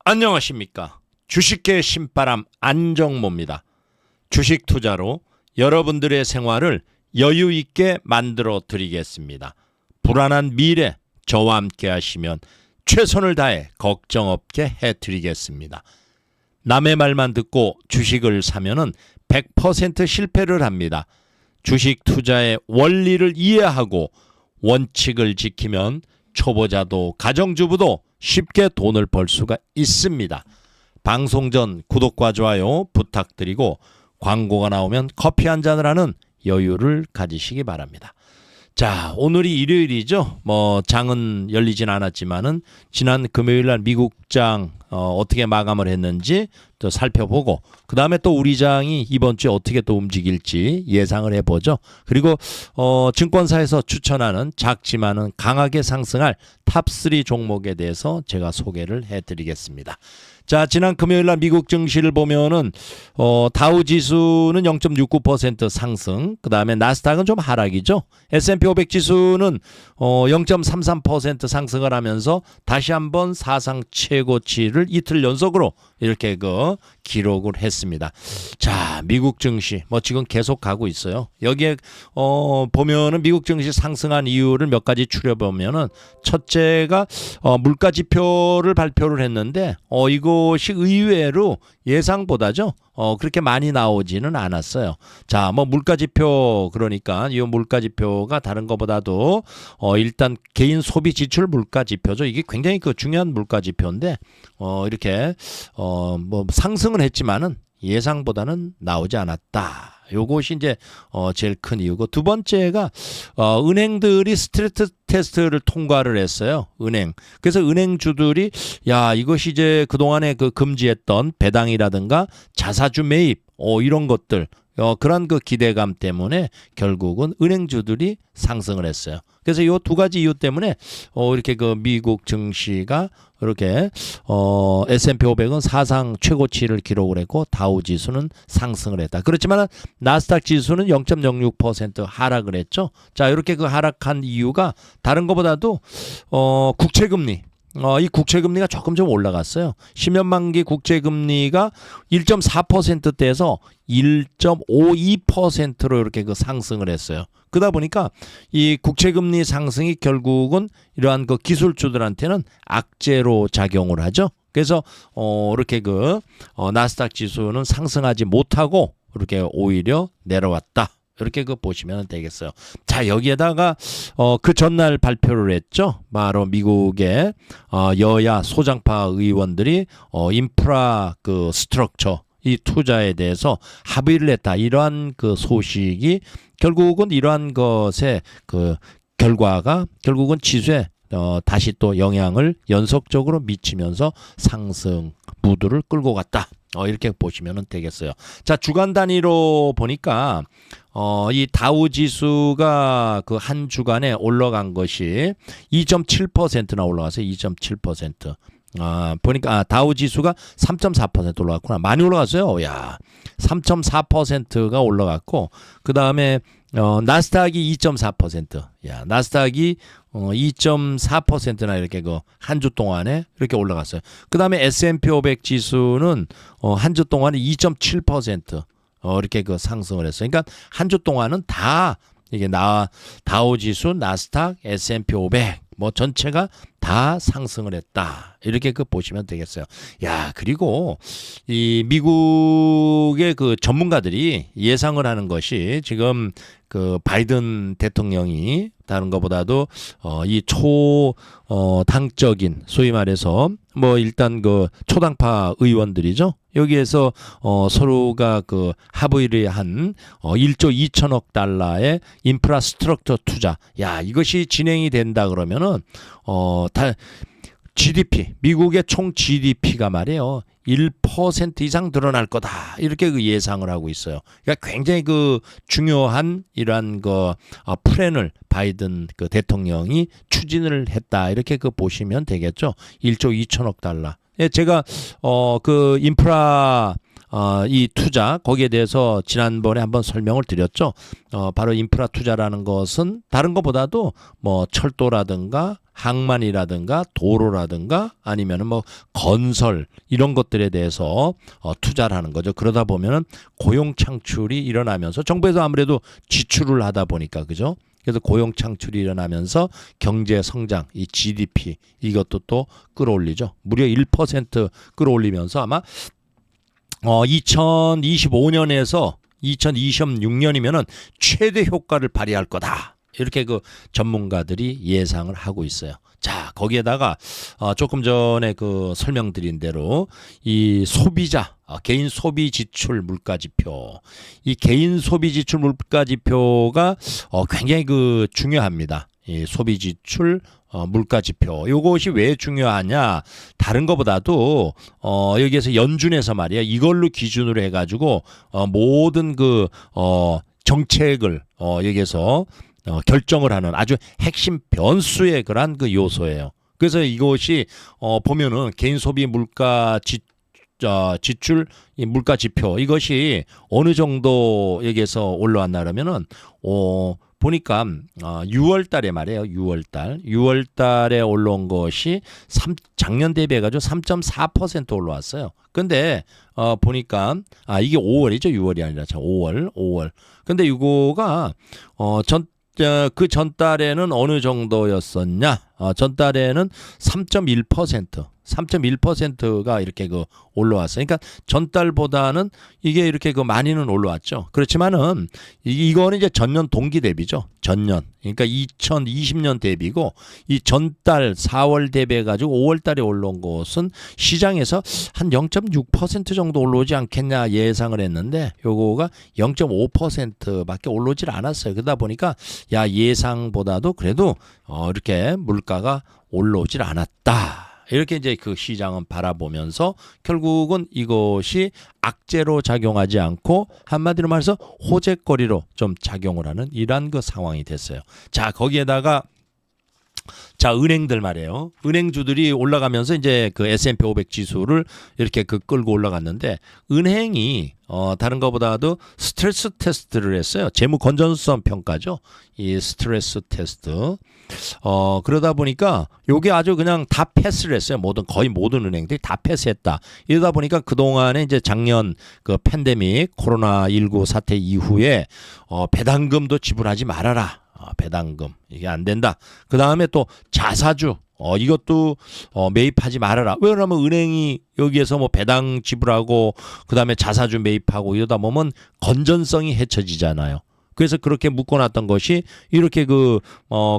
안녕하십니까. 주식계 신바람 안정모입니다. 주식 투자로 여러분들의 생활을 여유 있게 만들어 드리겠습니다. 불안한 미래 저와 함께 하시면 최선을 다해 걱정 없게 해드리겠습니다. 남의 말만 듣고 주식을 사면은 100% 실패를 합니다. 주식 투자의 원리를 이해하고 원칙을 지키면 초보자도 가정주부도 쉽게 돈을 벌 수가 있습니다. 방송 전 구독과 좋아요 부탁드리고 광고가 나오면 커피 한 잔을 하는 여유를 가지시기 바랍니다. 자, 오늘이 일요일이죠. 장은 열리진 않았지만은 지난 금요일 날 미국 장 어떻게 마감을 했는지 또 살펴보고 그 다음에 또 우리 장이 이번 주에 어떻게 또 움직일지 예상을 해보죠. 그리고 증권사에서 추천하는 작지만은 강하게 상승할 탑3 종목에 대해서 제가 소개를 해드리겠습니다. 자, 지난 금요일 날 미국 증시를 보면은 다우 지수는 0.69% 상승, 그 다음에 나스닥은 좀 하락이죠. S&P 500 지수는 0.33% 상승을 하면서 다시 한번 사상 최고치를 이틀 연속으로 이렇게 기록을 했습니다. 자, 미국 증시 지금 계속 가고 있어요. 여기에 보면은 미국 증시 상승한 이유를 몇 가지 추려보면은 첫째가 물가 지표를 발표를 했는데 이것이 의외로 예상보다죠. 그렇게 많이 나오지는 않았어요. 자, 물가 지표, 그러니까 이 물가 지표가 다른 것보다도 일단 개인 소비 지출 물가 지표죠. 이게 굉장히 중요한 물가 지표인데 이렇게 상승은 했지만은 예상보다는 나오지 않았다. 요것이 이제 제일 큰 이유고, 두 번째가 은행들이 스트레스 테스트를 통과를 했어요. 그래서 은행주들이 이것이 이제 그동안에 금지했던 배당이라든가 자사주 매입 이런 것들, 그런 기대감 때문에 결국은 은행주들이 상승을 했어요. 그래서 이 두 가지 이유 때문에 이렇게 미국 증시가 이렇게 S&P 500은 사상 최고치를 기록을 했고 다우 지수는 상승을 했다. 그렇지만 나스닥 지수는 0.06% 하락을 했죠. 자, 이렇게 하락한 이유가 다른 것보다도 국채금리, 이 국채금리가 조금 좀 올라갔어요. 10년 만기 국채금리가 1.4%대에서 1.52%로 이렇게 상승을 했어요. 그러다 보니까 이 국채금리 상승이 결국은 이러한 기술주들한테는 악재로 작용을 하죠. 그래서 이렇게 나스닥 지수는 상승하지 못하고 이렇게 오히려 내려왔다. 이렇게 보시면 되겠어요. 자, 여기에다가 그 전날 발표를 했죠. 바로 미국의 여야 소장파 의원들이 인프라 스트럭처 이 투자에 대해서 합의를 했다. 이러한 소식이 결국은 이러한 것의 결과가 결국은 지수에 다시 또 영향을 연속적으로 미치면서 상승 무드를 끌고 갔다. 이렇게 보시면 되겠어요. 자, 주간 단위로 보니까 이 다우 지수가 한 주간에 올라간 것이 2.7%나 올라가서 2.7%. 보니까 다우 지수가 3.4% 올라갔구나. 많이 올라갔어요. 3.4%가 올라갔고, 그 다음에 나스닥이 2.4%. 나스닥이 2.4%나 이렇게 한 주 동안에 이렇게 올라갔어요. 그 다음에 S&P 500 지수는 한 주 동안에 2.7% 이렇게 상승을 했어요. 그러니까 한 주 동안은 다 이게 다우 지수, 나스닥, S&P 500 전체가 다 상승을 했다. 이렇게 보시면 되겠어요. 그리고 이 미국의 전문가들이 예상을 하는 것이 지금 바이든 대통령이 다른 것보다도 이 초당적인 소위 말해서 일단 초당파 의원들이죠. 여기에서 서로가 합의를 한 1조 2천억 달러의 인프라스트럭처 투자. 이것이 진행이 된다 그러면은 GDP, 미국의 총 GDP가 말이에요. 1% 이상 늘어날 거다. 이렇게 예상을 하고 있어요. 그러니까 굉장히 중요한 이러한 플랜을 바이든 대통령이 추진을 했다. 이렇게 보시면 되겠죠. 1조 2천억 달러. 제가 인프라 이 투자 거기에 대해서 지난번에 한번 설명을 드렸죠. 바로 인프라 투자라는 것은 다른 것보다도 철도라든가 항만이라든가 도로라든가 아니면은 뭐 건설 이런 것들에 대해서 투자를 하는 거죠. 그러다 보면은 고용 창출이 일어나면서 정부에서 아무래도 지출을 하다 보니까 그죠? 그래서 고용 창출이 일어나면서 경제 성장, 이 GDP 이것도 또 끌어올리죠. 무려 1% 끌어올리면서 아마 2025년에서 2026년이면은 최대 효과를 발휘할 거다. 이렇게 그 전문가들이 예상을 하고 있어요. 자, 거기에다가 조금 전에 그 설명드린 대로 이 소비자 개인 소비 지출 물가 지표, 이 개인 소비 지출 물가 지표가 굉장히 그 중요합니다. 이 소비 지출 물가 지표. 요것이 왜 중요하냐? 다른 것보다도 여기에서 연준에서 말이야. 이걸로 기준으로 해 가지고 모든 그 정책을 여기에서 결정을 하는 아주 핵심 변수의 그런 그 요소예요. 그래서 이것이 보면은 개인 소비 물가 지출 이 물가 지표 이것이 어느 정도 여기에서 올라왔나 그러면은 보니까 6월 달에 말이에요. 6월 달에 올라온 것이 작년 대비해 가지고 3.4% 올라왔어요. 근데 보니까 이게 5월이죠. 6월이 아니라 5월. 근데 이거가 그 전달에는 어느 정도였었냐? 전달에는 3.1%가 이렇게 그 올라왔어요. 그러니까 전달보다는 이게 이렇게 그 많이는 올라왔죠. 그렇지만은 이거는 이제 전년 동기 대비죠. 전년. 그러니까 2020년 대비고 이 전달 4월 대비해 가지고 5월 달에 올라온 것은 시장에서 한 0.6% 정도 올라오지 않겠냐 예상을 했는데 요거가 0.5%밖에 올라오질 않았어요. 그러다 보니까 야 예상보다도 그래도 이렇게 물가가 올라오질 않았다. 이렇게 이제 그 시장은 바라보면서 결국은 이것이 악재로 작용하지 않고 한마디로 말해서 호재거리로 좀 작용을 하는 이러한 그 상황이 됐어요. 자, 거기에다가 자, 은행들 말이에요. 은행주들이 올라가면서 이제 그 S&P 500 지수를 이렇게 그 끌고 올라갔는데 은행이 다른 것보다도 스트레스 테스트를 했어요. 재무 건전성 평가죠. 이 스트레스 테스트. 그러다 보니까 요게 아주 그냥 다 패스를 했어요. 거의 모든 은행들이 다 패스했다. 이러다 보니까 그동안에 이제 작년 그 팬데믹 코로나19 사태 이후에 배당금도 지불하지 말아라. 배당금 이게 안 된다. 그 다음에 또 자사주 이것도 매입하지 말아라. 왜냐하면 은행이 여기에서 뭐 배당 지불하고 그 다음에 자사주 매입하고 이러다 보면 건전성이 해쳐지잖아요. 그래서 그렇게 묶어놨던 것이 이렇게 그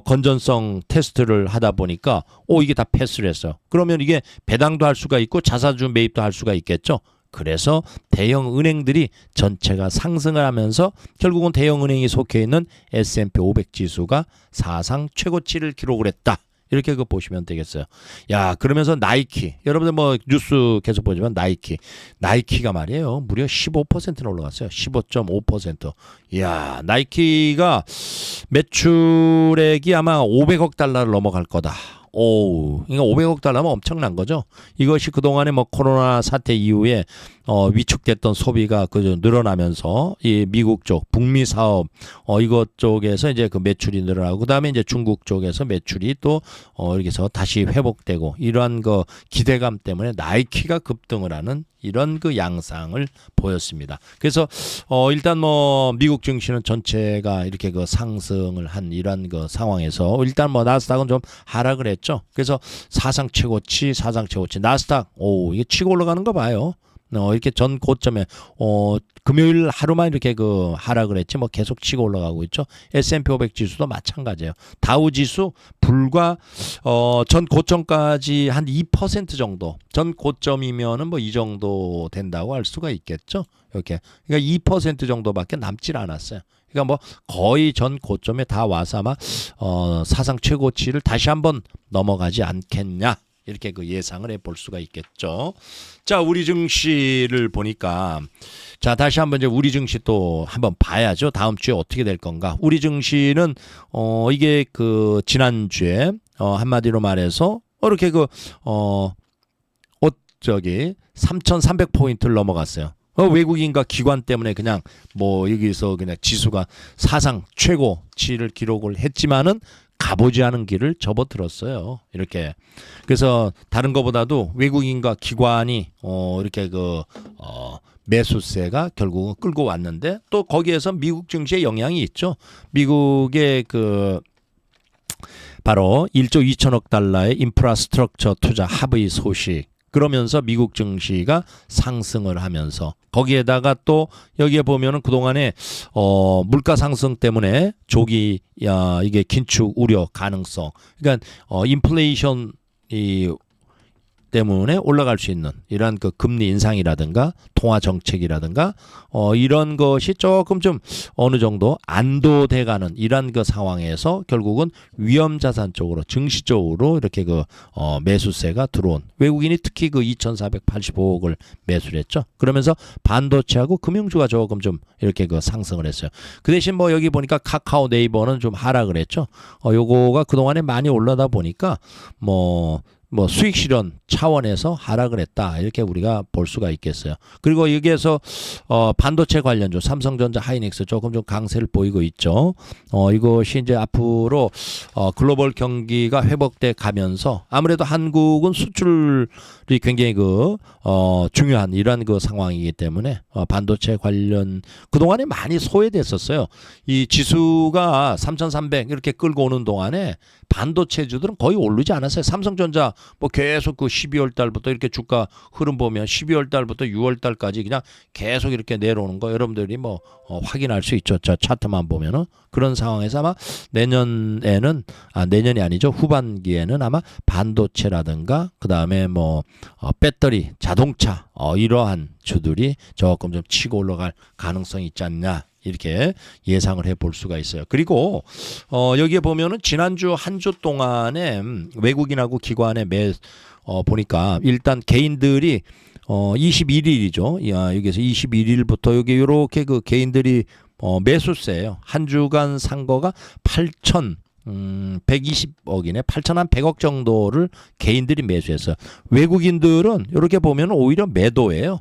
건전성 테스트를 하다 보니까 이게 다 패스를 했어요. 그러면 이게 배당도 할 수가 있고 자사주 매입도 할 수가 있겠죠. 그래서 대형 은행들이 전체가 상승을 하면서 결국은 대형 은행이 속해 있는 S&P 500 지수가 사상 최고치를 기록을 했다. 이렇게 보시면 되겠어요. 야, 그러면서 나이키. 여러분들 뭐 뉴스 계속 보지만 나이키가 말이에요. 무려 15%나 올라갔어요. 15.5%. 야, 나이키가 매출액이 아마 500억 달러를 넘어갈 거다. 그러니까 500억 달러면 엄청난 거죠. 이것이 그동안에 뭐 코로나 사태 이후에 위축됐던 소비가 그저 늘어나면서 이 미국 쪽 북미 사업 이것 쪽에서 이제 그 매출이 늘어나고 그다음에 이제 중국 쪽에서 매출이 또 이렇게 해서 다시 회복되고 이러한 그 기대감 때문에 나이키가 급등을 하는 이런 그 양상을 보였습니다. 그래서 일단 뭐 미국 증시는 전체가 이렇게 그 상승을 한 이런 그 상황에서 일단 뭐 나스닥은 좀 하락을 했죠. 그래서 사상 최고치 나스닥 이게 치고 올라가는 거 봐요. 이렇게 전 고점에 금요일 하루만 이렇게 그 하락을 했지 뭐 계속 치고 올라가고 있죠. S&P 500 지수도 마찬가지예요. 다우 지수 불과 전 고점까지 한 2% 정도. 전 고점이면은 뭐 이 정도 된다고 할 수가 있겠죠. 이렇게. 그러니까 2% 정도밖에 남질 않았어요. 그러니까 뭐 거의 전 고점에 다 와서 아마 사상 최고치를 다시 한번 넘어가지 않겠냐. 이렇게 그 예상을 해볼 수가 있겠죠. 자, 우리 증시를 보니까 자, 다시 한번 이제 우리 증시 또 한번 봐야죠. 다음 주에 어떻게 될 건가. 우리 증시는 이게 그 지난주에 한마디로 말해서 이렇게 그 3,300포인트를 넘어갔어요. 외국인과 기관 때문에 그냥 뭐 여기서 그냥 지수가 사상 최고치를 기록을 했지만은 가보지 않은 길을 접어들었어요. 이렇게. 그래서 다른 것보다도 외국인과 기관이 이렇게 매수세가 결국은 끌고 왔는데 또 거기에서 미국 증시에 영향이 있죠. 미국의 바로 1조 2천억 달러의 인프라스트럭처 투자 합의 소식. 그러면서 미국 증시가 상승을 하면서 거기에다가 또 여기에 보면은 그동안에 물가 상승 때문에 조기 이게 긴축 우려 가능성. 그러니까 인플레이션 때문에 올라갈 수 있는 이러한 금리 인상이라든가 통화 정책이라든가 이런 것이 조금 좀 어느 정도 안도돼가는 이러한 상황에서 결국은 위험 자산 쪽으로 증시 쪽으로 이렇게 매수세가 들어온 외국인이 특히 2,485억을 매수를 했죠. 그러면서 반도체하고 금융주가 조금 좀 이렇게 상승을 했어요. 그 대신 여기 보니까 카카오 네이버는 좀 하락을 했죠. 요거가 그동안에 많이 올라다 보니까 수익 실현 차원에서 하락을 했다. 이렇게 우리가 볼 수가 있겠어요. 그리고 여기에서 반도체 관련주 삼성전자 하이닉스 조금 좀 강세를 보이고 있죠. 이것이 이제 앞으로 글로벌 경기가 회복돼 가면서 아무래도 한국은 수출이 굉장히 중요한 이러한 상황이기 때문에 반도체 관련 그동안에 많이 소외됐었어요. 이 지수가 3,300 이렇게 끌고 오는 동안에 반도체주들은 거의 오르지 않았어요. 삼성전자 계속 12월 달부터 이렇게 주가 흐름 보면 12월 달부터 6월 달까지 그냥 계속 이렇게 내려오는 거 여러분들이 확인할 수 있죠. 저 차트만 보면은 그런 상황에서 아마 내년에는 내년이 아니죠. 후반기에는 아마 반도체라든가 그다음에 배터리, 자동차 이러한 주들이 조금 좀 치고 올라갈 가능성이 있지 않냐. 이렇게 예상을 해볼 수가 있어요. 그리고 여기에 보면은 지난주 한 주 동안에 외국인하고 기관의 보니까 일단 개인들이 21일이죠. 여기서 21일부터 여기 이렇게 개인들이 매수세예요. 한 주간 산 거가 8,120억이네. 8,100억 정도를 개인들이 매수했어요. 외국인들은 이렇게 보면 오히려 매도예요.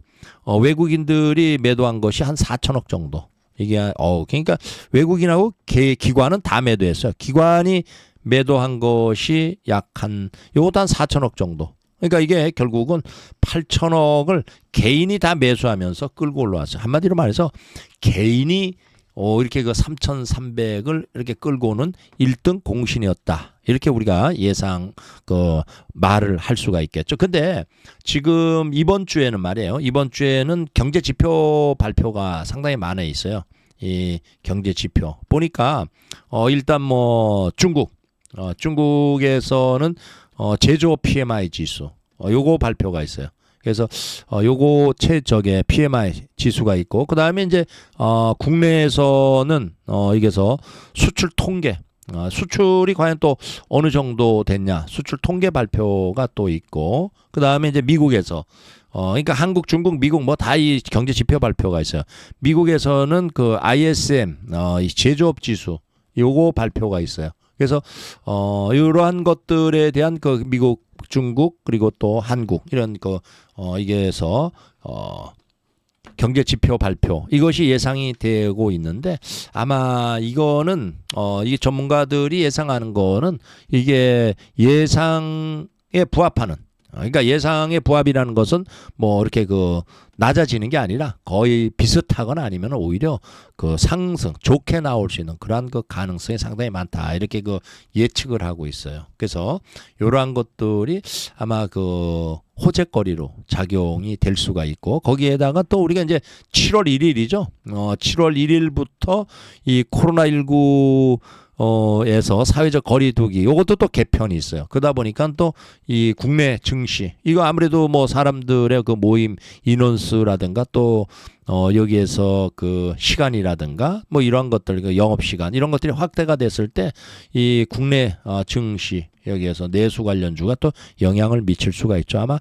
외국인들이 매도한 것이 한 4천억 정도. 이게 그러니까 외국인하고 기관은 다 매도했어요. 기관이 매도한 것이 요것도 한 4천억 정도. 그러니까 이게 결국은 8천억을 개인이 다 매수하면서 끌고 올라왔어요. 한마디로 말해서 개인이 이렇게 3,300을 이렇게 끌고 오는 1등 공신이었다. 이렇게 우리가 예상 말을 할 수가 있겠죠. 근데 지금 이번 주에는 말이에요. 이번 주에는 경제 지표 발표가 상당히 많아 있어요. 이 경제 지표 보니까 일단 중국에서는 제조업 PMI 지수 요거 발표가 있어요. 그래서 요거 PMI 지수가 있고 그다음에 이제 국내에서는 이게서 수출 통계 수출이 과연 또 어느 정도 됐냐 수출 통계 발표가 또 있고 그다음에 이제 미국에서 그러니까 한국, 중국, 미국 다 이 경제 지표 발표가 있어요. 미국에서는 ISM 이 제조업 지수 요거 발표가 있어요. 그래서 이러한 것들에 대한 미국, 중국 그리고 또 한국 이런 이게서 경제 지표 발표 이것이 예상이 되고 있는데 아마 이거는 이 전문가들이 예상하는 거는 이게 예상에 부합하는 그러니까 예상의 부합이라는 것은 이렇게 낮아지는 게 아니라 거의 비슷하거나 아니면 오히려 상승 좋게 나올 수 있는 그러한 가능성이 상당히 많다 이렇게 예측을 하고 있어요. 그래서 이러한 것들이 아마 호재거리로 작용이 될 수가 있고 거기에다가 또 우리가 이제 7월 1일이죠. 7월 1일부터 이 코로나19 에서 사회적 거리두기 요것도 또 개편이 있어요. 그러다 보니까 또 이 국내 증시 이거 아무래도 사람들의 모임 인원수라든가 또 여기에서 시간이라든가 이런 것들 영업 시간 이런 것들이 확대가 됐을 때 이 국내 증시 여기에서 내수 관련주가 또 영향을 미칠 수가 있죠. 아마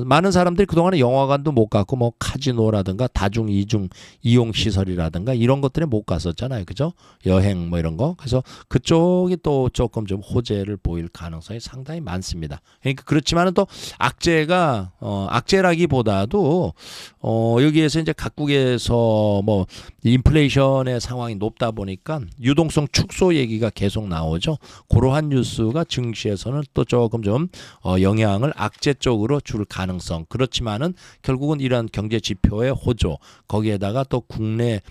많은 사람들이 그동안에 영화관도 못 갔고 카지노라든가 다중 이중 이용 시설이라든가 이런 것들에 못 갔었잖아요. 그죠? 여행 이런 거. 그래서 그쪽이 또 조금 좀 호재를 보일 가능성이 상당히 많습니다. 그러니까 그렇지만은 또 악재라기보다도 여기에서 이제 이제 각국에서 뭐 인플레이션의 상황이 높다 보니까 유동성 축소 얘기가 계속 나오죠. 그러한 뉴스가 증시에서는 또 조금 좀 영향을 악재 쪽으로 줄 가능성. 그렇지만은 결국은 이러한 경제 지표의 호조, 거기에다가 또 국내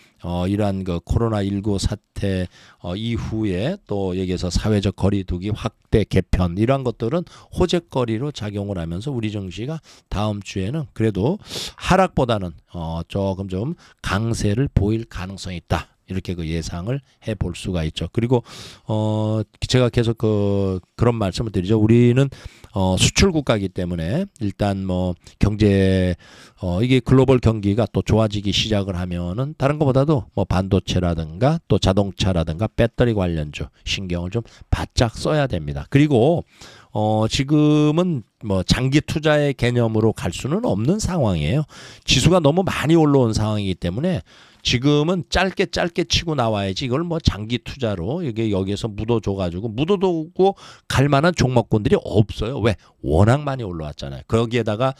이러한 그 코로나19 사태 이후에 또 여기에서 사회적 거리두기 확대 개편 이러한 것들은 호재거리로 작용을 하면서 우리 증시가 다음 주에는 그래도 하락보다는 조금 좀 강세를 보일 가능성이 있다. 이렇게 그 예상을 해볼 수가 있죠. 그리고 제가 계속 그런 말씀을 드리죠. 우리는 수출 국가이기 때문에 일단 뭐 경제 이게 글로벌 경기가 또 좋아지기 시작을 하면은 다른 것보다도 뭐 반도체라든가 또 자동차라든가 배터리 관련주 신경을 좀 바짝 써야 됩니다. 그리고 지금은 뭐 장기 투자의 개념으로 갈 수는 없는 상황이에요. 지수가 너무 많이 올라온 상황이기 때문에 지금은 짧게 치고 나와야지 이걸 뭐 장기 투자로 이게 여기에서 묻어줘가지고 묻어두고 갈 만한 종목군들이 없어요. 왜? 워낙 많이 올라왔잖아요. 거기에다가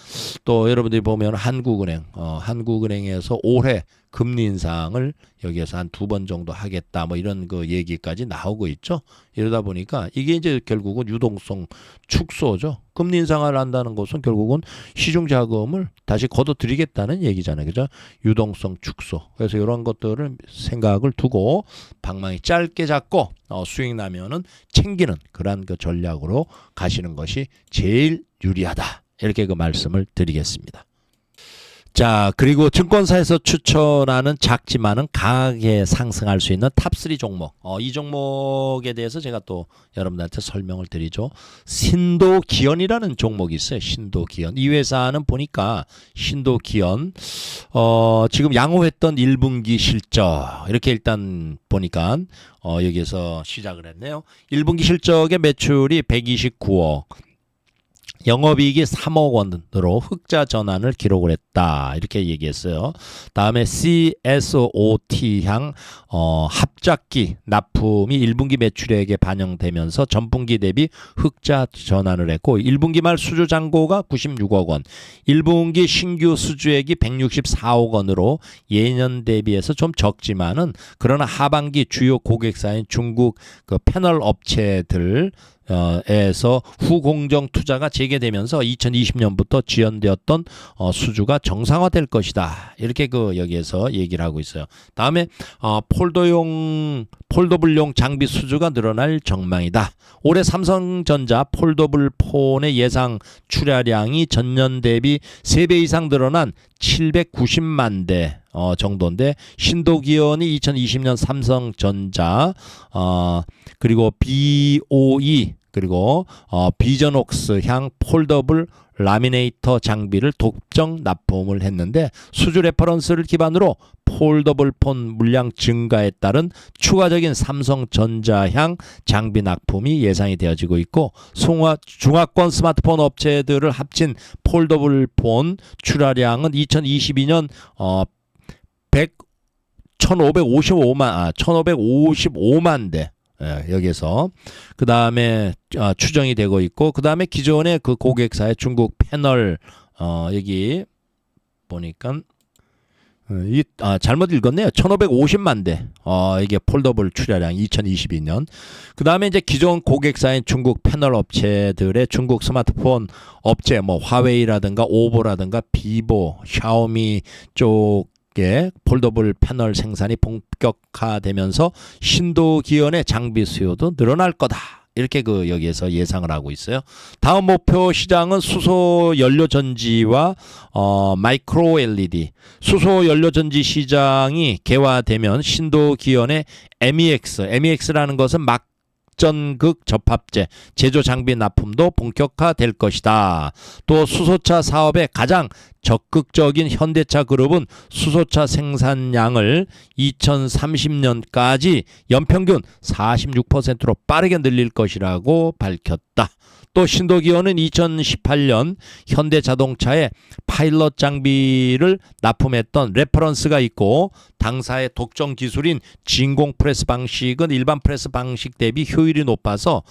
또 여러분들이 보면 한국은행에서 올해 금리 인상을 여기에서 한 2번 정도 하겠다 뭐 이런 그 얘기까지 나오고 있죠. 이러다 보니까 이게 이제 결국은 유동성 축소죠. 금리 인상을 한다는 것은 결국은 시중 자금을 다시 걷어들이겠다는 얘기잖아요. 그죠? 유동성 축소. 그래서 이런 것들을 생각을 두고 방망이 짧게 잡고 수익 나면은 챙기는 그런 그 전략으로 가시는 것이 제일 유리하다. 이렇게 그 말씀을 드리겠습니다. 자, 그리고 증권사에서 추천하는 작지만은 강하게 상승할 수 있는 탑3 종목. 이 종목에 대해서 제가 또 여러분들한테 설명을 드리죠. 신도기현이라는 종목이 있어요. 신도기현. 이 회사는 보니까 신도기현 지금 양호했던 1분기 실적 이렇게 일단 보니까 여기에서 시작을 했네요. 1분기 실적의 매출이 129억. 영업이익이 3억 원으로 흑자 전환을 기록을 했다. 이렇게 얘기했어요. 다음에 CSOT향 합작기 납품이 1분기 매출액에 반영되면서 전분기 대비 흑자 전환을 했고 1분기 말 수주 잔고가 96억 원, 1분기 신규 수주액이 164억 원으로 예년 대비해서 좀 적지만은 그러나 하반기 주요 고객사인 중국 그 패널 업체들 에서 후공정 투자가 재개되면서 2020년부터 지연되었던 수주가 정상화될 것이다. 이렇게 여기에서 얘기를 하고 있어요. 다음에 폴더블용 장비 수주가 늘어날 전망이다. 올해 삼성전자 폴더블 폰의 예상 출하량이 전년 대비 3배 이상 늘어난 790만 대 정도인데 신도기현이 2020년 삼성전자 그리고 BOE 그리고 비전옥스 향 폴더블 라미네이터 장비를 독점 납품을 했는데 수주 레퍼런스를 기반으로 폴더블 폰 물량 증가에 따른 추가적인 삼성전자향 장비 납품이 예상이 되어지고 있고 중화권 스마트폰 업체들을 합친 폴더블 폰 출하량은 2022년 1555만 대 여기서 그 다음에 추정이 되고 있고 그 다음에 기존의 그 고객사의 중국 패널 여기 보니까 잘못 읽었네요. 1550만 대 이게 폴더블 출하량 2022년 그 다음에 이제 기존 고객사인 중국 패널 업체들의 중국 스마트폰 업체 뭐 화웨이라든가 오보라든가 비보 샤오미 쪽 폴더블 패널 생산이 본격화되면서 신도기현의 장비 수요도 늘어날 거다. 이렇게 여기에서 예상을 하고 있어요. 다음 목표 시장은 수소 연료 전지와 마이크로 LED. 수소 연료 전지 시장이 개화되면 신도기현의 MEX라는 것은 전극 접합제 제조 장비 납품도 본격화될 것이다. 또 수소차 사업의 가장 적극적인 현대차 그룹은 수소차 생산량을 2030년까지 연평균 46%로 빠르게 늘릴 것이라고 밝혔다. 또 신도기현은 2018년 현대자동차의 파일럿 장비를 납품했던 레퍼런스가 있고 당사의 독점 기술인 진공 프레스 방식은 일반 프레스 방식 대비 효율이 높아서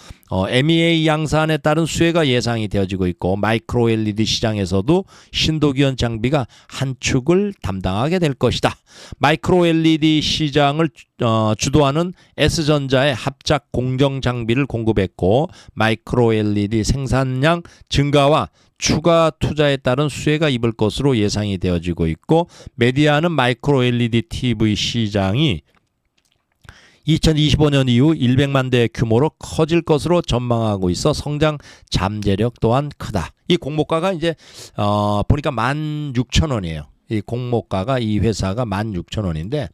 MEA 양산에 따른 수혜가 예상이 되어지고 있고 마이크로 LED 시장에서도 신도기형 장비가 한 축을 담당하게 될 것이다. 마이크로 LED 시장을 주도하는 S전자의 합작 공정 장비를 공급했고 마이크로 LED 생산량 증가와 추가 투자에 따른 수혜가 입을 것으로 예상이 되어지고 있고 메디아는 마이크로 LED TV 시장이 2025년 이후 100만 대 규모로 커질 것으로 전망하고 있어 성장 잠재력 또한 크다. 이 공모가가 이제 보니까 16,000원이에요. 이 공모가가 이 회사가 16,000원인데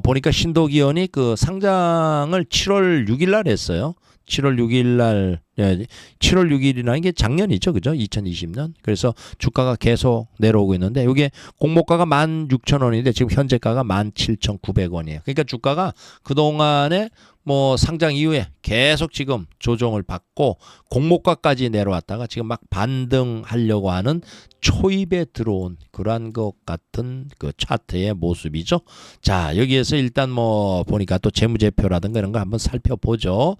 보니까 신도기현이 그 상장을 7월 6일 날 했어요. 7월 6일 날 7월 6일이라는 게 작년이죠. 그죠? 2020년. 그래서 주가가 계속 내려오고 있는데 이게 공모가가 16,000원인데 지금 현재가가 17,900원이에요. 그러니까 주가가 그동안에 뭐 상장 이후에 계속 지금 조정을 받고 공모가까지 내려왔다가 지금 막 반등하려고 하는 초입에 들어온 그러한 것 같은 그 차트의 모습이죠. 자, 여기에서 일단 뭐 보니까 또 재무제표라든가 이런 거 한번 살펴보죠.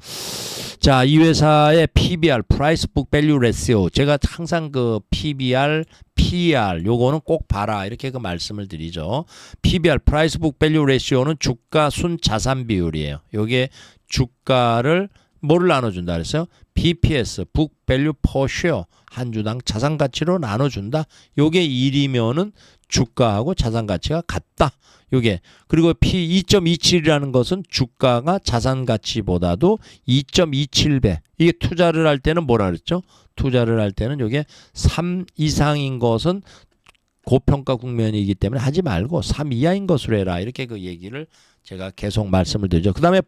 자, 이 회사의 PBR, Price Book Value Ratio. 제가 항상 그 PBR, PER 요거는 꼭 봐라 이렇게 그 말씀을 드리죠. PBR, Price Book Value Ratio는 주가 순 자산 비율이에요. 요게 주가를 뭐를 나눠준다 그랬어요? BPS, Book Value Per Share, 한 주당 자산 가치로 나눠준다. 요게 1이면은 주가하고 자산 가치가 같다. 요게 그리고 P 2.27이라는 것은 주가가 자산 가치보다도 2.27배. 이게 투자를 할 때는 뭐라 그랬죠? 투자를 할 때는 요게 3 이상인 것은 고평가 국면이기 때문에 하지 말고 3 이하인 것으로 해라. 이렇게 그 얘기를 제가 계속 말씀을 드리죠. 그 다음에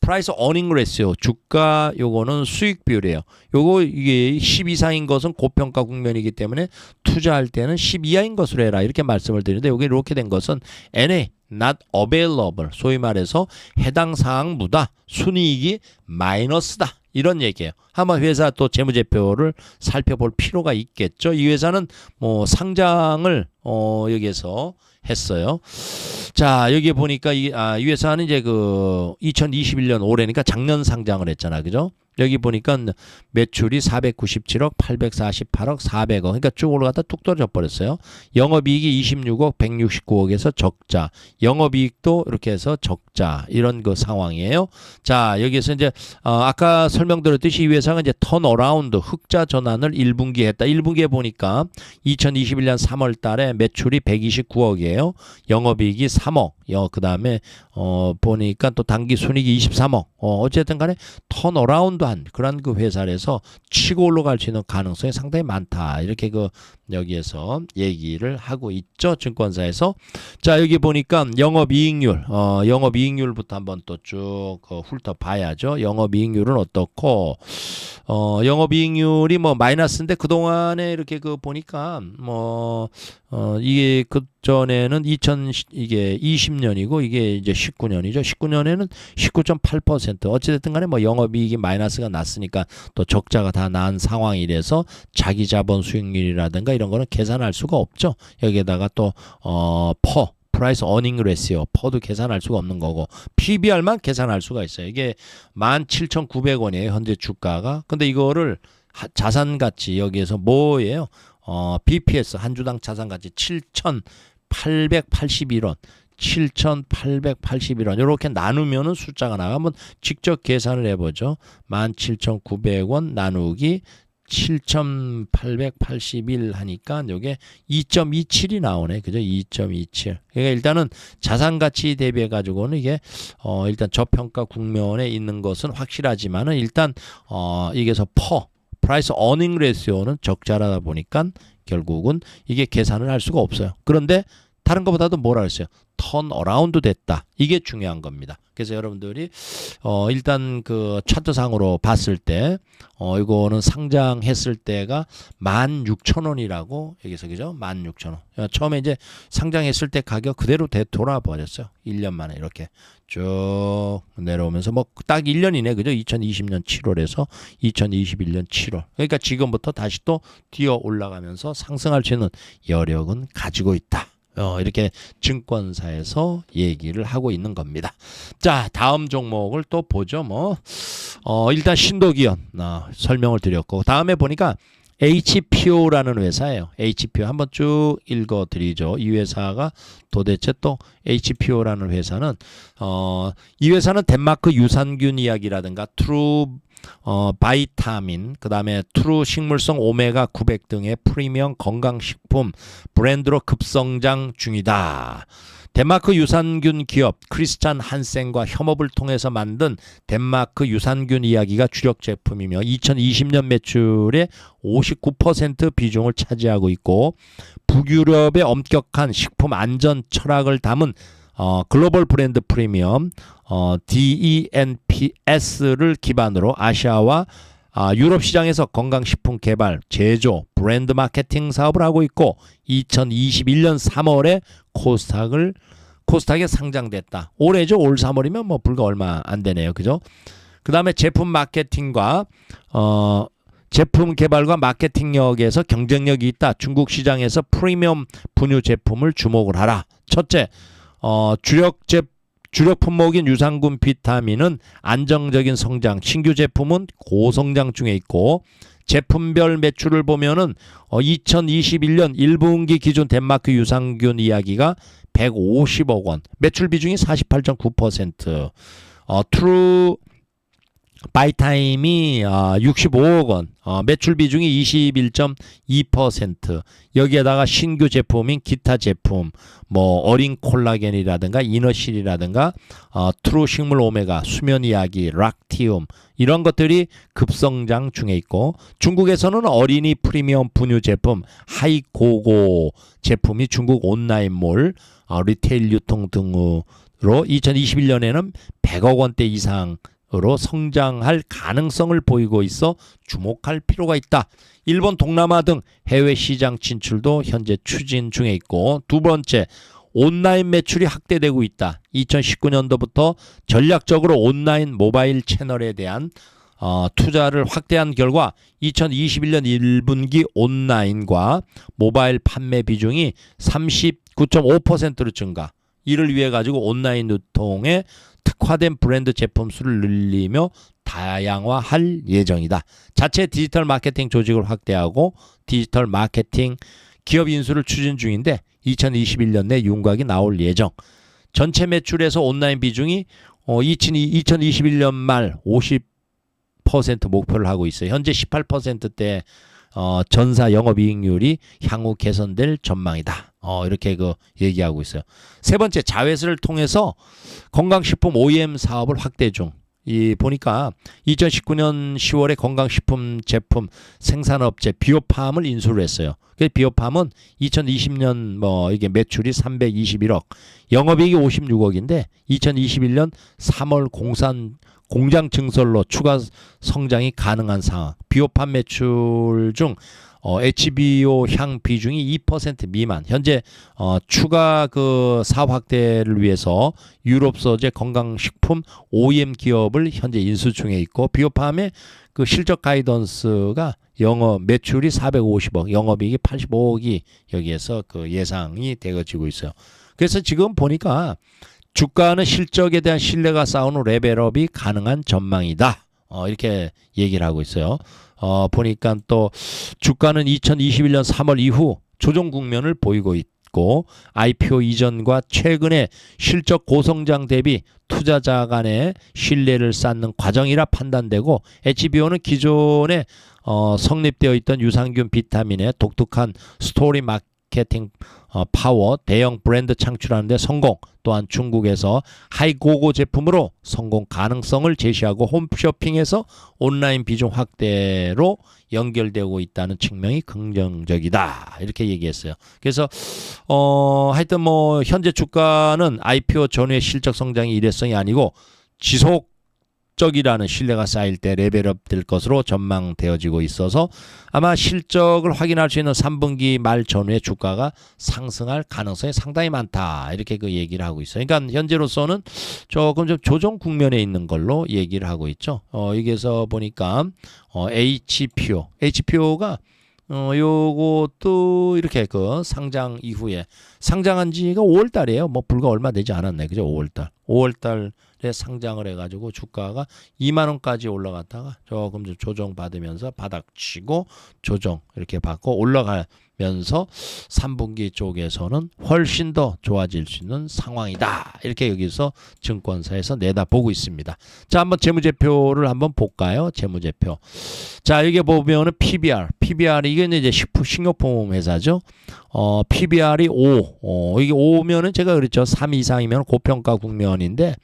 Price Earning Ratio, 주가 요거는 수익 비율이에요. 요거 이게 10 이상인 것은 고평가 국면이기 때문에 투자할 때는 10 이하인 것으로 해라. 이렇게 말씀을 드리는데 요게 이렇게 된 것은 NA, Not Available, 소위 말해서 해당 사항보다 순이익이 마이너스다. 이런 얘기예요. 한번 회사 또 재무제표를 살펴볼 필요가 있겠죠. 이 회사는 뭐 상장을 여기에서 했어요. 자, 여기 보니까 이 회사는 이제 그 2021년 올해니까 작년 상장을 했잖아. 그죠? 여기 보니까 매출이 497억, 848억, 400억. 그러니까 쭉 올라갔다 뚝 떨어져 버렸어요. 영업이익이 26억, 169억에서 적자. 영업이익도 이렇게 해서 적자. 이런 그 상황이에요. 자, 여기에서 이제 아까 설명드렸듯이 이 회사가 이제 턴어라운드, 흑자 전환을 1분기에 했다. 1분기에 보니까 2021년 3월 달에 매출이 129억이에요. 영업이익이 3억. 그 다음에 보니까 또 당기 순이익이 23억. 어쨌든 간에 턴어라운드한 그런 그 회사에서 치고 올라갈 수 있는 가능성이 상당히 많다. 이렇게 그 여기에서 얘기를 하고 있죠. 증권사에서. 자, 여기 보니까 영업이익률, 영업이익률부터 한번 또 쭉 훑어봐야죠. 영업이익률은 어떻고, 영업이익률이 뭐 마이너스인데 그동안에 이렇게 그 보니까 이게 그 전에는 이게 20년이고 이게 이제 19년이죠. 19년에는 19.8%. 어찌됐든 간에 뭐 영업이익이 마이너스가 났으니까 또 적자가 다 난 상황이라서 자기 자본 수익률이라든가 이런 거는 계산할 수가 없죠. 여기에다가 또 프라이스 어닝 레시오, 퍼도 계산할 수가 없는 거고 PBR만 계산할 수가 있어요. 이게 17,900원이에요. 현재 주가가. 근데 이거를 자산 가치 여기에서 뭐예요? BPS 한 주당 자산 가치 7,881원. 7,881원 이렇게 나누면은 숫자가 나가. 한번 직접 계산을 해보죠. 17,900원 나누기 7,881 하니까 요게 2.27이 나오네. 그죠? 2.27. 그러니까 일단은 자산 가치 대비해 가지고는 이게 일단 저평가 국면에 있는 것은 확실하지만은 일단 이게서 프라이스 어닝 레시오는 적자라다 보니까 결국은 이게 계산을 할 수가 없어요. 그런데 다른 것보다도 뭐라 그랬어요? 턴 어라운드 됐다. 이게 중요한 겁니다. 그래서 여러분들이 일단 그 차트상으로 봤을 때 이거는 상장했을 때가 16,000원이라고 여기서 그죠? 16,000원. 처음에 이제 상장했을 때 가격 그대로 되돌아 버렸어요. 1년 만에 이렇게 쭉 내려오면서 뭐 딱 1년이네. 그죠? 2020년 7월에서 2021년 7월. 그러니까 지금부터 다시 또 뛰어 올라가면서 상승할 수 있는 여력은 가지고 있다. 이렇게 증권사에서 얘기를 하고 있는 겁니다. 자, 다음 종목을 또 보죠. 일단 신도기현 설명을 드렸고, 다음에 보니까 HPO라는 회사예요. HPO 한번 쭉 읽어드리죠. 이 회사가 도대체 또 HPO라는 회사는 이 회사는 덴마크 유산균 이야기라든가 트루 바이타민, 그 다음에 트루 식물성 오메가 900 등의 프리미엄 건강식품 브랜드로 급성장 중이다. 덴마크 유산균 기업 크리스찬 한센과 협업을 통해서 만든 덴마크 유산균 이야기가 주력 제품이며 2020년 매출의 59% 비중을 차지하고 있고, 북유럽의 엄격한 식품 안전 철학을 담은 글로벌 브랜드 프리미엄 DENPS를 기반으로 아시아와 유럽 시장에서 건강식품 개발, 제조, 브랜드 마케팅 사업을 하고 있고 2021년 3월에 코스닥에 상장됐다. 올해죠. 올 3월이면 뭐 불과 얼마 안 되네요. 그죠? 그 다음에 제품 마케팅과 제품 개발과 마케팅력에서 경쟁력이 있다. 중국 시장에서 프리미엄 분유 제품을 주목을 하라. 첫째, 주력 품목인 유산균 비타민은 안정적인 성장, 신규 제품은 고성장 중에 있고, 제품별 매출을 보면은 2021년 1분기 기준 덴마크 유산균 이야기가 150억 원, 매출 비중이 48.9%, 트루 바이타임이 65억 원, 매출 비중이 21.2%. 여기에다가 신규 제품인 기타 제품, 뭐 어린 콜라겐이라든가 이너실이라든가 트루 식물 오메가, 수면 이야기, 락티움 이런 것들이 급성장 중에 있고, 중국에서는 어린이 프리미엄 분유 제품 하이고고 제품이 중국 온라인몰, 리테일 유통 등으로 2021년에는 100억 원대 이상으로 성장할 가능성을 보이고 있어 주목할 필요가 있다. 일본, 동남아 등 해외 시장 진출도 현재 추진 중에 있고, 두 번째, 온라인 매출이 확대되고 있다. 2019년도부터 전략적으로 온라인 모바일 채널에 대한 투자를 확대한 결과 2021년 1분기 온라인과 모바일 판매 비중이 39.5%로 증가. 이를 위해 가지고 온라인 유통에 특화된 브랜드 제품 수를 늘리며 다양화할 예정이다. 자체 디지털 마케팅 조직을 확대하고 디지털 마케팅 기업 인수를 추진 중인데 2021년 내 윤곽이 나올 예정. 전체 매출에서 온라인 비중이 2021년 말 50% 목표를 하고 있어요. 현재 18%대 전사 영업이익률이 향후 개선될 전망이다. 이렇게 얘기하고 있어요. 세 번째, 자회사를 통해서 건강식품 OEM 사업을 확대 중. 보니까 2019년 10월에 건강식품 제품 생산업체 비오팜을 인수를 했어요. 그래서 비오팜은 2020년 이게 매출이 321억, 영업이익이 56억인데 2021년 3월 공장 증설로 추가 성장이 가능한 상황. 비오팜 매출 중 HBO 향 비중이 2% 미만. 현재 추가 사업 확대를 위해서 유럽 소재 건강식품 OEM 기업을 현재 인수 중에 있고, 비오팜의 실적 가이던스가 매출이 450억, 영업이익이 85억이 여기에서 예상이 되어지고 있어요. 그래서 지금 보니까 주가는 실적에 대한 신뢰가 쌓이는 레벨업이 가능한 전망이다. 이렇게 얘기를 하고 있어요. 보니까 또 주가는 2021년 3월 이후 조정 국면을 보이고 있고, IPO 이전과 최근의 실적 고성장 대비 투자자 간의 신뢰를 쌓는 과정이라 판단되고, HBO는 기존에 성립되어 있던 유산균 비타민의 독특한 스토리 마케팅 마케팅 파워, 대형 브랜드 창출하는 데 성공, 또한 중국에서 하이고고 제품으로 성공 가능성을 제시하고 홈쇼핑에서 온라인 비중 확대로 연결되고 있다는 측면이 긍정적이다. 이렇게 얘기했어요. 그래서 하여튼 뭐 현재 주가는 IPO 전후의 실적 성장이 일회성이 아니고 지속적이라는 신뢰가 쌓일 때 레벨업 될 것으로 전망되어지고 있어서 아마 실적을 확인할 수 있는 3분기 말 전후에 주가가 상승할 가능성이 상당히 많다. 이렇게 그 얘기를 하고 있어요. 그러니까 현재로서는 조금 좀 조정 국면에 있는 걸로 얘기를 하고 있죠. 여기에서 보니까 HPO가 요것도 이렇게 그 상장 이후에 상장한 지가 5월 달이에요. 뭐 불과 얼마 되지 않았네. 그죠? 5월 달. 5월 달에 상장을 해 가지고 주가가 2만 원까지 올라갔다가 조금 좀 조정 받으면서 바닥 치고 조정 이렇게 받고 올라가면서 3분기 쪽에서는 훨씬 더 좋아질 수 있는 상황이다. 이렇게 여기서 증권사에서 내다보고 있습니다. 자, 한번 재무제표를 한번 볼까요? 재무제표. 자, 여기 보면은 PBR 이게 이제 식료품 회사죠. PBR이 5. 이게 5면은 제가 그랬죠. 3 이상이면 고평가 국면인데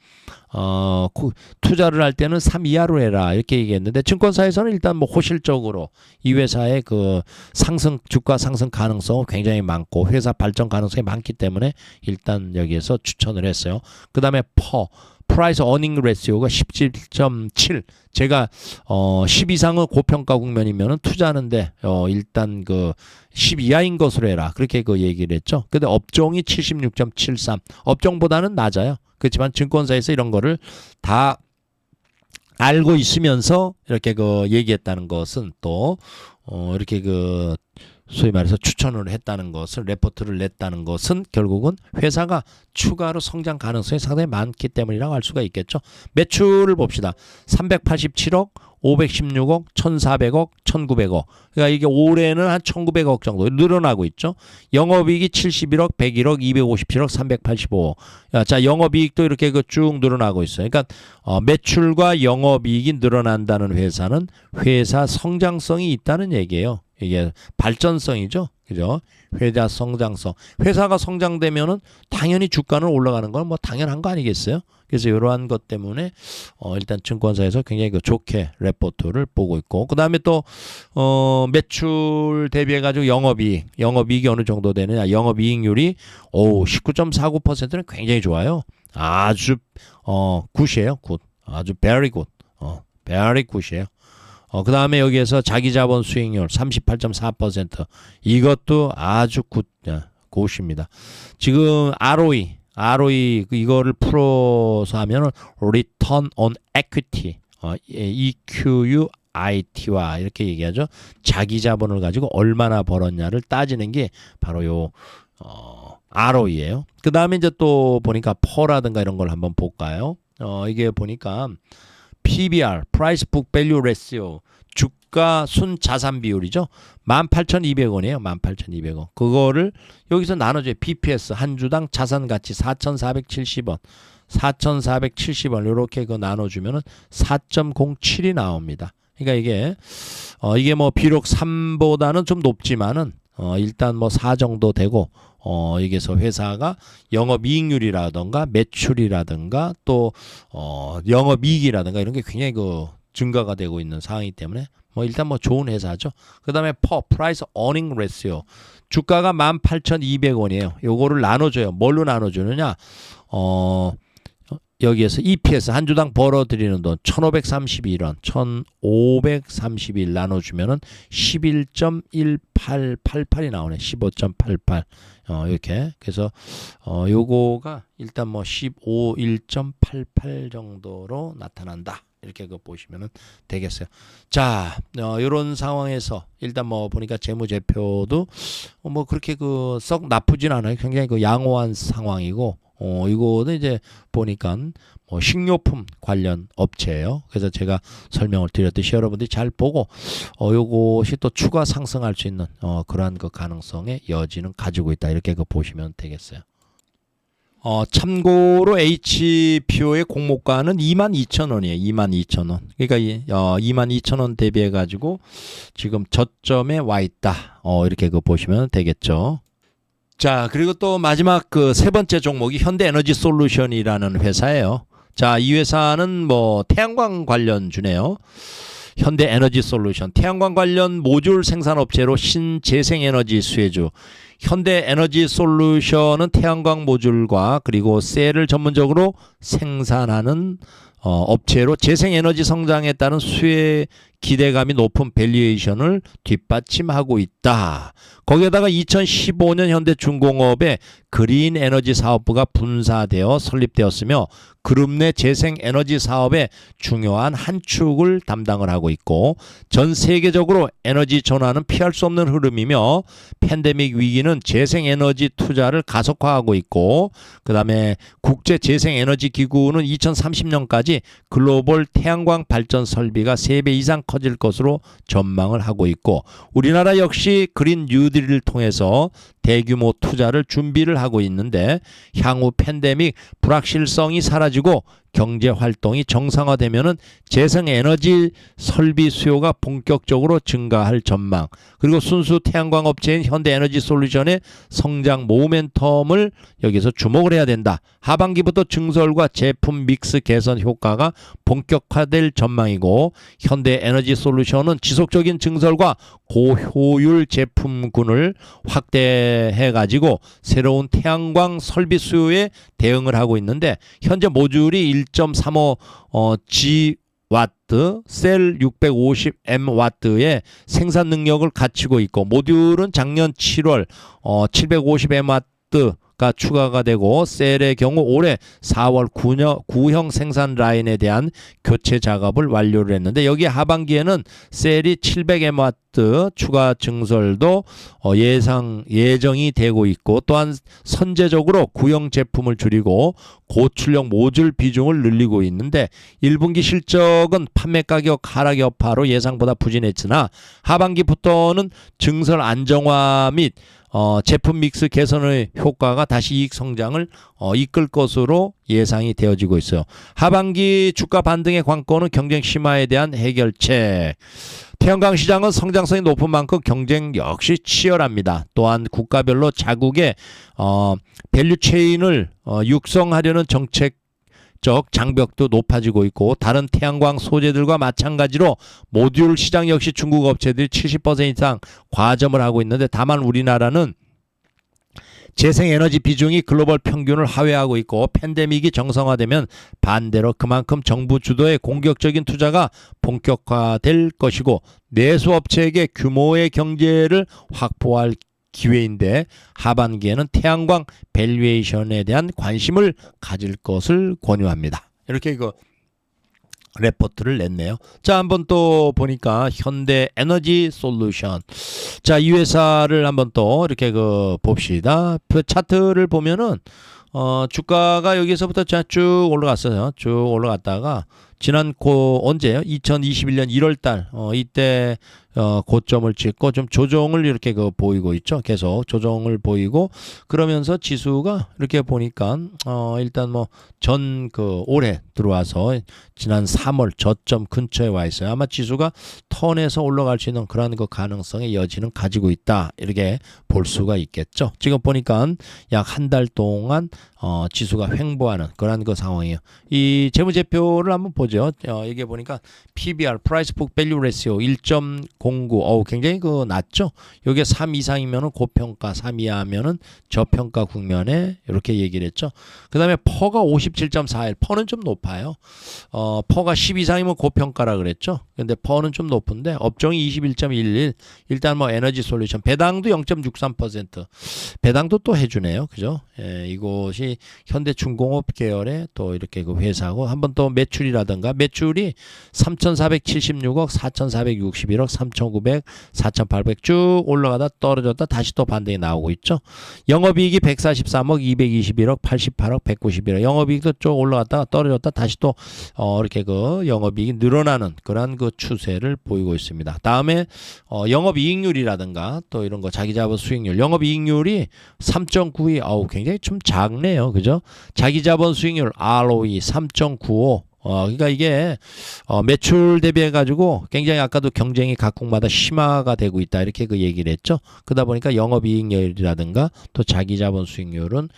투자를 할 때는 3 이하로 해라 이렇게 얘기했는데 증권사에서는 일단 뭐 호실적으로 이 회사의 그 주가 상승 가능성은 굉장히 많고 회사 발전 가능성이 많기 때문에 일단 여기에서 추천을 했어요. 그 다음에 프라이스 어닝 레시오가 17.7. 제가 10 이상은 고평가 국면이면은 투자하는데 일단 그 10 이하인 것으로 해라. 그렇게 그 얘기를 했죠. 근데 업종이 76.73. 업종보다는 낮아요. 그렇지만 증권사에서 이런 거를 다 알고 있으면서 이렇게 그 얘기했다는 것은 또 이렇게 그 소위 말해서 추천을 했다는 것을 레포트를 냈다는 것은 결국은 회사가 추가로 성장 가능성이 상당히 많기 때문이라고 할 수가 있겠죠. 매출을 봅시다. 387억, 516억, 1,400억, 1,900억. 그러니까 이게 올해는 한 1,900억 정도 늘어나고 있죠. 영업이익이 71억, 101억, 257억, 385억. 자, 영업이익도 이렇게 쭉 늘어나고 있어요. 그러니까 매출과 영업이익이 늘어난다는 회사는 회사 성장성이 있다는 얘기예요. 이게 발전성이죠. 그죠? 회사 성장성. 회사가 성장되면은 당연히 주가는 올라가는 건 뭐 당연한 거 아니겠어요? 그래서 이러한 것 때문에 일단 증권사에서 굉장히 좋게 레포트를 보고 있고 그다음에 또 매출 대비해 가지고 영업이익이 어느 정도 되느냐? 영업이익률이 19.49%는 굉장히 좋아요. 아주 굿이에요. 굿. 아주 very good. very good이에요. 그 다음에 여기에서 자기자본 수익률 38.4%. 이것도 아주 굿입니다. 지금 ROE 이거를 풀어서 하면은 Return on Equity, EQUIT와 이렇게 얘기하죠. 자기자본을 가지고 얼마나 벌었냐를 따지는 게 바로 요 ROE예요. 그 다음에 이제 또 보니까 퍼라든가 이런 걸 한번 볼까요? 이게 보니까 PBR, Price Book Value Ratio, 주가 순 자산 비율이죠. 18,200원이에요. 18,200원. 그거를 여기서 나눠줘요. BPS 한 주당 자산 가치 4,470원. 4,470원 이렇게 나눠주면은 4.07이 나옵니다. 그러니까 이게 뭐 비록 3보다는 좀 높지만은 일단 뭐 4 정도 되고 여기서 회사가 영업이익률이라든가 매출이라든가 또 영업이익이라든가 이런 게 굉장히 증가가 되고 있는 상황이기 때문에 뭐 일단 뭐 좋은 회사죠. 그다음에 프라이스 어닝 레시오 주가가 18,200원이에요. 요거를 나눠줘요. 뭘로 나눠주느냐? 여기에서 EPS 한 주당 벌어들이는 돈 1,531원, 1,531 나눠주면은 11.1888이 나오네. 15.88 이렇게. 그래서 요거가 일단 뭐 1.88 정도로 나타난다. 이렇게 보시면 되겠어요. 자, 이런 상황에서 일단 뭐 보니까 재무제표도 뭐 그렇게 썩 나쁘진 않아요. 굉장히 양호한 상황이고, 이거는 이제 보니까 뭐 식료품 관련 업체예요. 그래서 제가 설명을 드렸듯이 여러분들이 잘 보고, 요것이 또 추가 상승할 수 있는 그러한 가능성의 여지는 가지고 있다. 이렇게 보시면 되겠어요. 참고로 HPO의 공모가는 22,000원이에요. 22,000원. 그러니까 22,000원 대비해 가지고 지금 저점에 와 있다. 이렇게 보시면 되겠죠. 자, 그리고 또 마지막 그 세 번째 종목이 현대에너지솔루션이라는 회사예요. 자, 이 회사는 뭐 태양광 관련주네요. 현대에너지솔루션, 태양광 관련 모듈 생산업체로 신재생에너지 수혜주. 현대에너지솔루션은 태양광 모듈과 그리고 셀을 전문적으로 생산하는 업체로 재생에너지 성장에 따른 수혜 기대감이 높은 밸류에이션을 뒷받침하고 있다. 거기에다가 2015년 현대중공업의 그린 에너지 사업부가 분사되어 설립되었으며 그룹 내 재생에너지 사업의 중요한 한 축을 담당을 하고 있고 전 세계적으로 에너지 전환은 피할 수 없는 흐름이며 팬데믹 위기는 재생에너지 투자를 가속화하고 있고 그 다음에 국제재생에너지기구는 2030년까지 글로벌 태양광 발전 설비가 3배 이상 커질 것으로 전망을 하고 있고 우리나라 역시 그린 뉴딜을 통해서 대규모 투자를 준비를 하고 있는데 향후 팬데믹 불확실성이 사라지고 경제 활동이 정상화되면은 재생에너지 설비 수요가 본격적으로 증가할 전망 그리고 순수 태양광 업체인 현대에너지솔루션의 성장 모멘텀을 여기서 주목을 해야 된다. 하반기부터 증설과 제품 믹스 개선 효과가 본격화될 전망이고 현대에너지솔루션은 지속적인 증설과 고효율 제품군을 확대해 가지고 새로운 태양광 설비 수요에 대응을 하고 있는데 현재 모듈이 1.35 G 와트, 셀 650M 와트의 생산 능력을 갖추고 있고 모듈은 작년 7월 750M 와트가 추가가 되고 셀의 경우 올해 4월 구형 생산 라인에 대한 교체 작업을 완료를 했는데 여기 하반기에는 셀이 700M 와트 추가 증설도 예정이 되고 있고 또한 선제적으로 구형 제품을 줄이고 고출력 모듈 비중을 늘리고 있는데 1분기 실적은 판매 가격 하락 여파로 예상보다 부진했으나 하반기부터는 증설 안정화 및 제품 믹스 개선의 효과가 다시 이익 성장을 이끌 것으로 예상이 되어지고 있어요. 하반기 주가 반등의 관건은 경쟁 심화에 대한 해결책. 태양광 시장은 성장성이 높은 만큼 경쟁 역시 치열합니다. 또한 국가별로 자국의 밸류체인을 육성하려는 정책 장벽도 높아지고 있고 다른 태양광 소재들과 마찬가지로 모듈 시장 역시 중국 업체들이 70% 이상 과점을 하고 있는데 다만 우리나라는 재생에너지 비중이 글로벌 평균을 하회하고 있고 팬데믹이 정상화되면 반대로 그만큼 정부 주도의 공격적인 투자가 본격화될 것이고 내수업체에게 규모의 경제를 확보할 기회인데 하반기에는 태양광 밸류에이션에 대한 관심을 가질 것을 권유합니다. 이렇게 이거 레포트를 냈네요. 자, 한번 또 보니까 현대에너지솔루션. 자, 이 회사를 한번 또 이렇게 봅시다. 그 차트를 보면은 주가가 여기서부터 쭉 올라갔어요. 쭉 올라갔다가 지난 언제요? 2021년 1월달 이때 고점을 찍고 좀 조정을 이렇게 보이고 있죠. 계속 조정을 보이고 그러면서 지수가 이렇게 보니까 일단 뭐 올해 들어와서 지난 3월 저점 근처에 와 있어요. 아마 지수가 턴에서 올라갈 수 있는 그런 가능성의 여지는 가지고 있다. 이렇게 볼 수가 있겠죠. 지금 보니까 약 한 달 동안 지수가 횡보하는 그런 상황이에요. 이 재무제표를 한번 보죠. 이게 보니까 PBR, Price Book Value Ratio 1.09. 굉장히 낮죠. 이게 3 이상이면은 고평가, 3 이하면은 저평가 국면에 이렇게 얘기를 했죠. 그다음에 퍼가 57.41. 퍼는 좀 높아요. 퍼가 10 이상이면 고평가라 그랬죠. 근데 퍼는 좀 높은데 업종이 21.11. 일단 뭐 에너지 솔루션 배당도 0.63%. 배당도 또 해주네요. 그죠? 예, 이곳이 현대중공업 계열의 또 이렇게 회사고 한번 또 매출이라든가 매출이 3,476억, 4,461억, 3,900, 4,800 쭉 올라가다 떨어졌다 다시 또 반등이 나오고 있죠. 영업이익이 143억, 221억, 88억, 191억. 영업이익도 쭉 올라갔다가 떨어졌다 다시 또 이렇게 영업이익이 늘어나는 그런 추세를 보이고 있습니다. 다음에 영업이익률이라든가 또 이런 거 자기자본 수익률, 영업이익률이 3.92. 굉장히 좀 작네요. 그죠? 자기자본 수익률 ROE 3.95. 그러니까 이게 매출 대비해 가지고 굉장히 아까도 경쟁이 각국마다 심화가 되고 있다 이렇게 그 얘기를 했죠. 그러다 보니까 영업이익률이라든가 또 자기자본 수익률은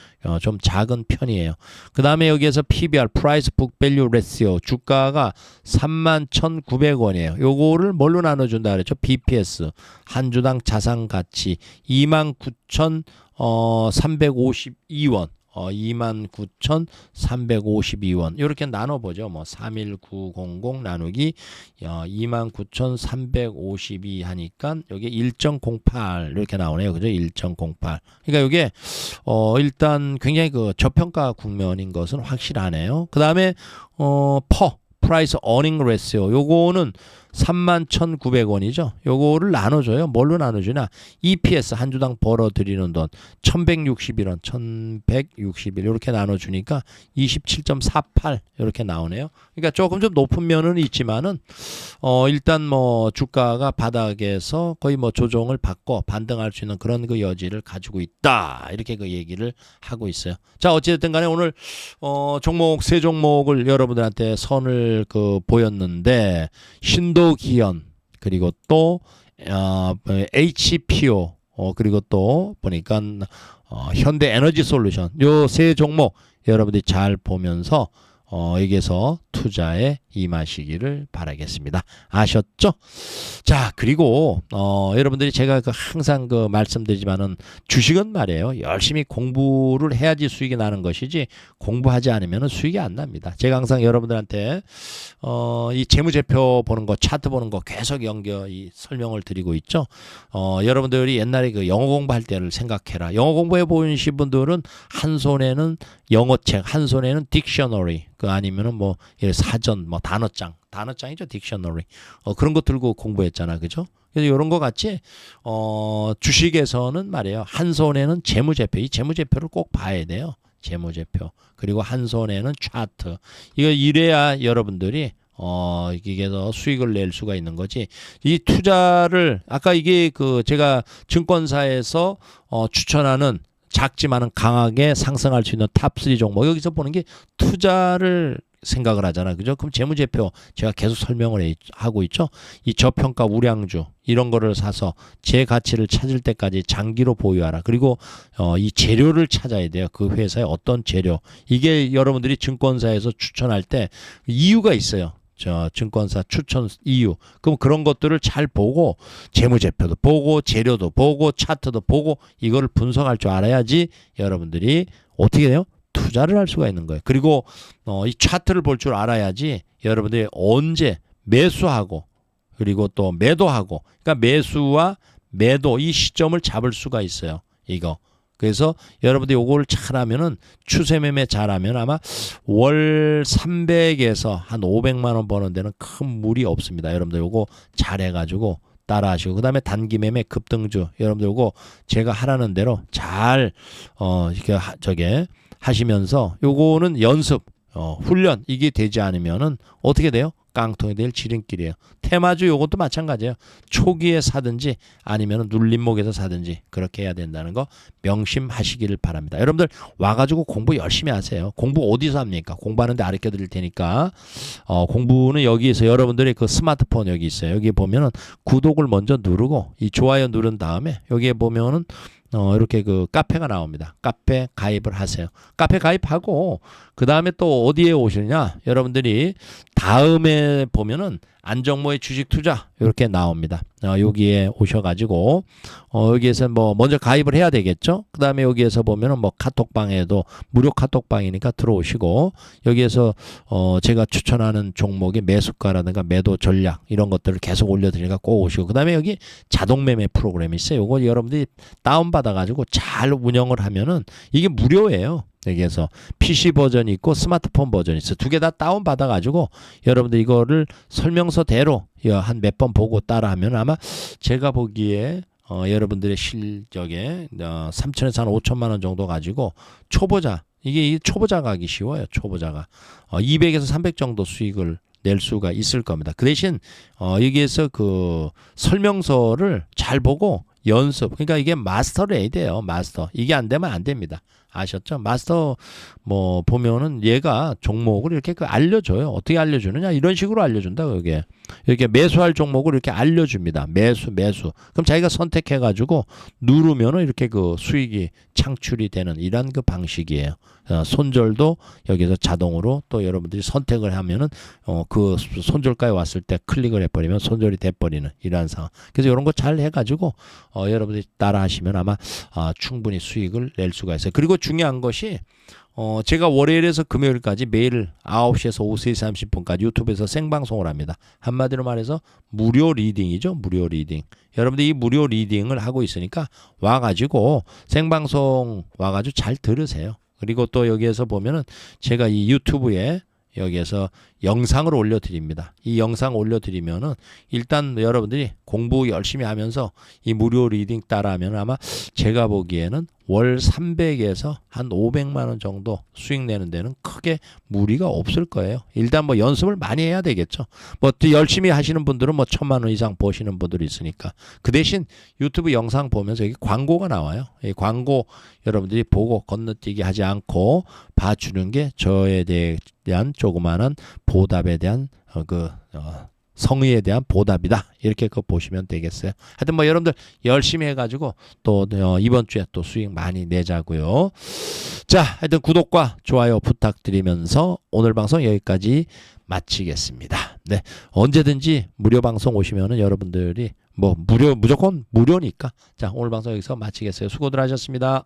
좀 작은 편이에요. 그 다음에 여기에서 PBR, Price Book Value Ratio, 주가가 31,900원이에요. 요거를 뭘로 나눠준다 그랬죠? BPS, 한 주당 자산 가치 29,352원. 29,352원 이렇게 나눠보죠. 뭐 31900 나누기 29,352 하니까 여기 1.08 이렇게 나오네요. 그죠? 1.08. 그러니까 이게 일단 굉장히 그 저평가 국면인 것은 확실하네요. 그 다음에 Price Earning Ratio 요거는 31,900원이죠. 요거를 나눠줘요. 뭘로 나눠주나? EPS 한 주당 벌어들이는 돈 1,161원, 1,161 이렇게 나눠주니까 27.48 이렇게 나오네요. 그러니까 조금 좀 높은 면은 있지만은 일단 뭐 주가가 바닥에서 거의 뭐 조정을 받고 반등할 수 있는 그런 그 여지를 가지고 있다. 이렇게 그 얘기를 하고 있어요. 자, 어찌됐든 간에 오늘 종목 세 종목을 여러분들한테 선을 그 보였는데 신도기현 그리고 또 HPO 그리고 또 보니까 현대에너지솔루션 요 세 종목 여러분들이 잘 보면서 여기에서 투자에 임하시기를 바라겠습니다. 아셨죠? 자, 그리고 여러분들이 제가 항상 그 말씀드리지만은 주식은 말이에요. 열심히 공부를 해야지 수익이 나는 것이지 공부하지 않으면 수익이 안 납니다. 제가 항상 여러분들한테 이 재무제표 보는 거, 차트 보는 거 계속 이 설명을 드리고 있죠. 여러분들이 옛날에 그 영어 공부할 때를 생각해라. 영어 공부해 보신 분들은 한 손에는 영어책, 한 손에는 딕셔너리, 그 아니면은 뭐 사전, 뭐 단어장이죠, 딕셔너리. 그런 거 들고 공부했잖아, 그죠? 그래서 이런 거 같이 주식에서는 말이에요. 한 손에는 재무제표, 이 재무제표를 꼭 봐야 돼요. 재무제표. 그리고 한 손에는 차트. 이래야 여러분들이 이게서 수익을 낼 수가 있는 거지. 이 투자를 아까 이게 그 제가 증권사에서 추천하는 작지만은 강하게 상승할 수 있는 탑3 종목 여기서 보는 게 투자를 생각을 하잖아. 그죠? 그럼 재무제표 제가 계속 설명을 하고 있죠. 이 저평가 우량주 이런 거를 사서 제 가치를 찾을 때까지 장기로 보유하라. 그리고 이 재료를 찾아야 돼요. 그 회사의 어떤 재료. 이게 여러분들이 증권사에서 추천할 때 이유가 있어요. 증권사 추천 이유. 그럼 그런 것들을 잘 보고 재무제표도 보고 재료도 보고 차트도 보고 이거를 분석할 줄 알아야지 여러분들이 어떻게 돼요? 투자를 할 수가 있는 거예요. 그리고 이 차트를 볼 줄 알아야지 여러분들이 언제 매수하고 그리고 또 매도하고 그러니까 매수와 매도 이 시점을 잡을 수가 있어요. 이거. 그래서 여러분들이 요거를 잘하면은 추세 매매 잘하면 아마 월 300에서 한 500만 원 버는 데는 큰 무리 없습니다. 여러분들 요거 잘해가지고 따라하시고 그다음에 단기 매매 급등주 여러분들 요거 제가 하라는 대로 잘 이렇게 하시면서 요거는 연습 훈련 이게 되지 않으면은 어떻게 돼요? 깡통이 될 지름길이에요. 테마주 요것도 마찬가지예요. 초기에 사든지 아니면 눌림목에서 사든지 그렇게 해야 된다는 거 명심하시기를 바랍니다. 여러분들 와가지고 공부 열심히 하세요. 공부 어디서 합니까? 공부하는데 가르쳐 드릴 테니까 공부는 여기에서 여러분들이 그 스마트폰 여기 있어요. 여기 보면은 구독을 먼저 누르고 이 좋아요 누른 다음에 여기에 보면은 이렇게 그 카페가 나옵니다. 카페 가입을 하세요. 카페 가입하고 그 다음에 또 어디에 오시느냐? 여러분들이 다음에 보면은 안정모의 주식 투자 이렇게 나옵니다. 여기에 오셔가지고 여기에서 뭐 먼저 가입을 해야 되겠죠. 그 다음에 여기에서 보면은 뭐 카톡방에도 무료 카톡방이니까 들어오시고 여기에서 제가 추천하는 종목의 매수가라든가 매도 전략 이런 것들을 계속 올려드리니까 꼭 오시고 그 다음에 여기 자동 매매 프로그램이 있어요. 이거 여러분들이 다운 받아가지고 잘 운영을 하면은 이게 무료예요. 여기에서 PC 버전이 있고 스마트폰 버전이 있어. 두 개 다 다운 받아가지고 여러분들 이거를 설명서대로 한 몇 번 보고 따라하면 아마 제가 보기에 여러분들의 실적에 3천에서 한 5천만 원 정도 가지고 초보자 이게 초보자가 하기 쉬워요. 초보자가 200에서 300 정도 수익을 낼 수가 있을 겁니다. 그 대신 여기에서 그 설명서를 잘 보고 연습. 그러니까 이게 마스터를 해야 돼요. 마스터. 이게 안 되면 안 됩니다. 아셨죠? 마스터 뭐 보면은 얘가 종목을 이렇게 알려줘요. 어떻게 알려주느냐? 이런 식으로 알려준다. 그게 이렇게 매수할 종목을 이렇게 알려줍니다. 매수. 그럼 자기가 선택해가지고 누르면은 이렇게 그 수익이 창출이 되는 이런 그 방식이에요. 손절도 여기서 자동으로 또 여러분들이 선택을 하면은 그 손절가에 왔을 때 클릭을 해버리면 손절이 돼버리는 이러한 상황. 그래서 이런 거 잘 해가지고 여러분들이 따라 하시면 아마 충분히 수익을 낼 수가 있어요. 그리고 중요한 것이 제가 월요일에서 금요일까지 매일 9시에서 오후 3시 30분까지 유튜브에서 생방송을 합니다. 한마디로 말해서 무료 리딩이죠. 무료 리딩. 여러분들 이 무료 리딩을 하고 있으니까 와가지고 생방송 와가지고 잘 들으세요. 그리고 또 여기에서 보면은 제가 이 유튜브에 여기에서 영상을 올려드립니다. 이 영상 올려드리면은 일단 여러분들이 공부 열심히 하면서 이 무료 리딩 따라하면 아마 제가 보기에는 월 300에서 한 500만 원 정도 수익 내는 데는 크게 무리가 없을 거예요. 일단 뭐 연습을 많이 해야 되겠죠. 뭐 또 열심히 하시는 분들은 뭐 1000만 원 이상 버시는 분들이 있으니까. 그 대신 유튜브 영상 보면서 여기 광고가 나와요. 이 광고 여러분들이 보고 건너뛰기 하지 않고 봐주는 게 저에 대한 조그마한 보답에 대한 성의에 대한 보답이다. 이렇게 보시면 되겠어요. 하여튼 뭐 여러분들 열심히 해가지고 또 이번 주에 또 수익 많이 내자고요. 자, 하여튼 구독과 좋아요 부탁드리면서 오늘 방송 여기까지 마치겠습니다. 네, 언제든지 무료 방송 오시면은 여러분들이 뭐 무조건 무료니까. 자, 오늘 방송 여기서 마치겠어요. 수고들 하셨습니다.